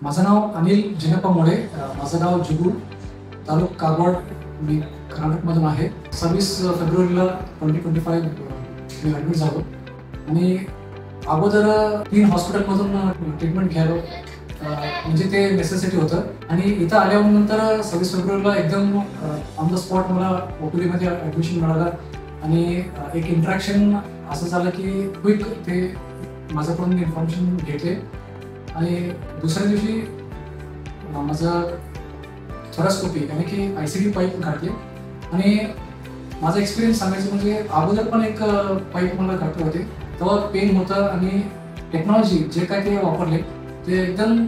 माझं नाव अनिल जिनप्पा मोडे, माझं गाव जुगूर, तालुका कागवाड, मी कर्नाटकमधून आहे. 26 फेब्रुवारीला 2025 मी ॲडमिट झालो आणि अगोदर 3 हॉस्पिटलमधून ट्रीटमेंट घ्यायलो, म्हणजे ते नेसेसिटी होतं. आणि इथं आल्यानंतर 26 फेब्रुवारीला एकदम ऑन द स्पॉट मला ओपीडीमध्ये ॲडमिशन मिळालं आणि एक इंटरॅक्शन असं झालं की क्विक ते माझ्याकडून इन्फॉर्मेशन घेतले आणि दुसऱ्या दिवशी माझं थोरॅस्कोपी यानी की ICD पाईप घातले. आणि माझा एक्सपिरियन्स सांगायचं म्हणजे अगोदर पण एक पाईप मला घातले होते, तेव्हा पेन होतं आणि टेक्नॉलॉजी जे काय ते वापरले ते एकदम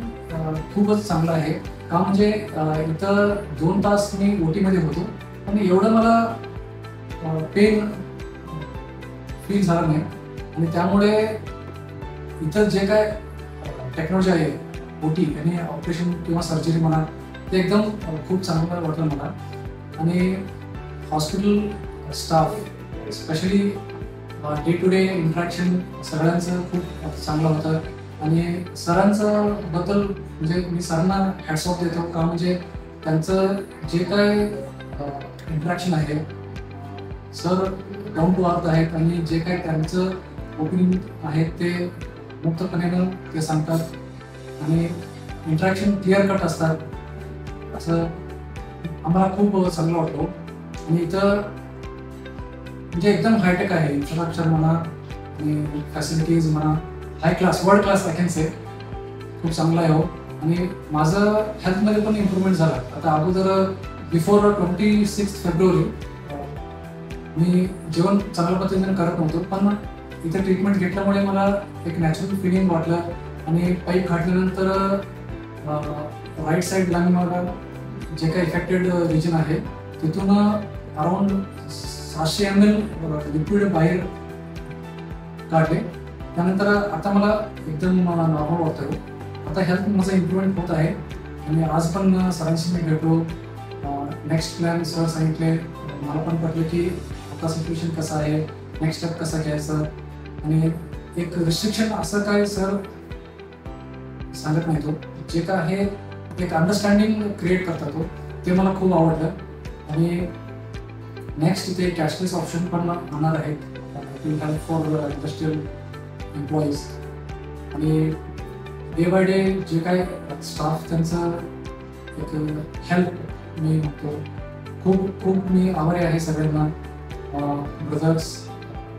खूपच चांगलं आहे. का म्हणजे इथं 2 तास मी OTमध्ये होतो पण एवढं मला पेन फील झालं नाही. आणि त्यामुळे इथं जे काय टेक्नॉलॉजी आहे OT आणि ऑपरेशन किंवा सर्जरी म्हणा ते एकदम खूप चांगलं वाटलं मला. आणि hospital staff specially day to day interaction सगळ्यांचं खूप चांगलं होतं. आणि सरांचं बद्दल म्हणजे मी सरांना हॅट्स ऑफ देतो, का म्हणजे त्यांचं जे काय इंटरॅक्शन आहे सर डाऊन टू अर्थ आहेत आणि जे काय त्यांचं ओपिनियन आहे ते मुक्तपणे ते सांगतात आणि इंटरॅक्शन क्लिअर कट असतात. असं आम्हाला खूप चांगलं वाटतं. आणि इथं म्हणजे एकदम हायटेक आहे, इन्फ्रास्ट्रक्चर म्हणा आणि फॅसिलिटीज म्हणा high class, world class I can say, खूप चांगलं आहे हो. आणि माझं हेल्थमध्ये पण इम्प्रूव्हमेंट झालं. आता अगोदर बिफोर 26 फेब्रुवारी मी जेवण चांगल्या पद्धतीने करत नव्हतो, पण इथे ट्रीटमेंट घेतल्यामुळे मला एक नॅचरल फिलिंग वाटलं. आणि पाईप घातल्यानंतर राईट साईडला मला जे काही इफेक्टेड रिजन आहे तिथून अराउंड 700 ml लिक्विड बाहेर काढले. त्यानंतर आता मला एकदम नॉर्मल वाटतं. आता हेल्थ माझं इम्प्रूव्हमेंट होत आहे. आणि आज पण सरांशी मी भेटलो, नेक्स्ट प्लॅन सर सांगितले, मला पण पटलं की आता सिच्युएशन कसं आहे, नेक्स्ट स्टेप कसं घ्यायचं. आणि एक रिस्ट्रिक्शन असं काय सर सांगत नाही, तो जे काय आहे एक अंडरस्टँडिंग क्रिएट करतात तो, ते मला खूप आवडलं. आणि नेक्स्ट इथे कॅशलेस ऑप्शन पण होणार आहे, will help for industrial employees. आणि डे बाय डे जे काय स्टाफ त्यांचं एक हेल्प मी बघतो, खूप मी आभारी आहे सगळ्यांना, ब्रदर्स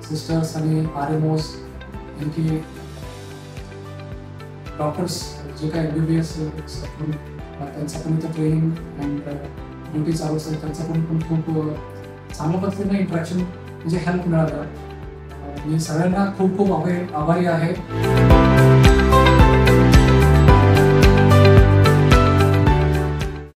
सिस्टर्स आणि RMOs आणखी डॉक्टर्स जे काय MBBS त्यांचं पण इथं ट्रेनिंग अँड ड्युटी चालू असेल त्यांचं पण खूप चांगल्या पद्धतीने इंटरॅक्शन म्हणजे हेल्प मिळालं. मी सगळ्यांना खूप आभारी आहे.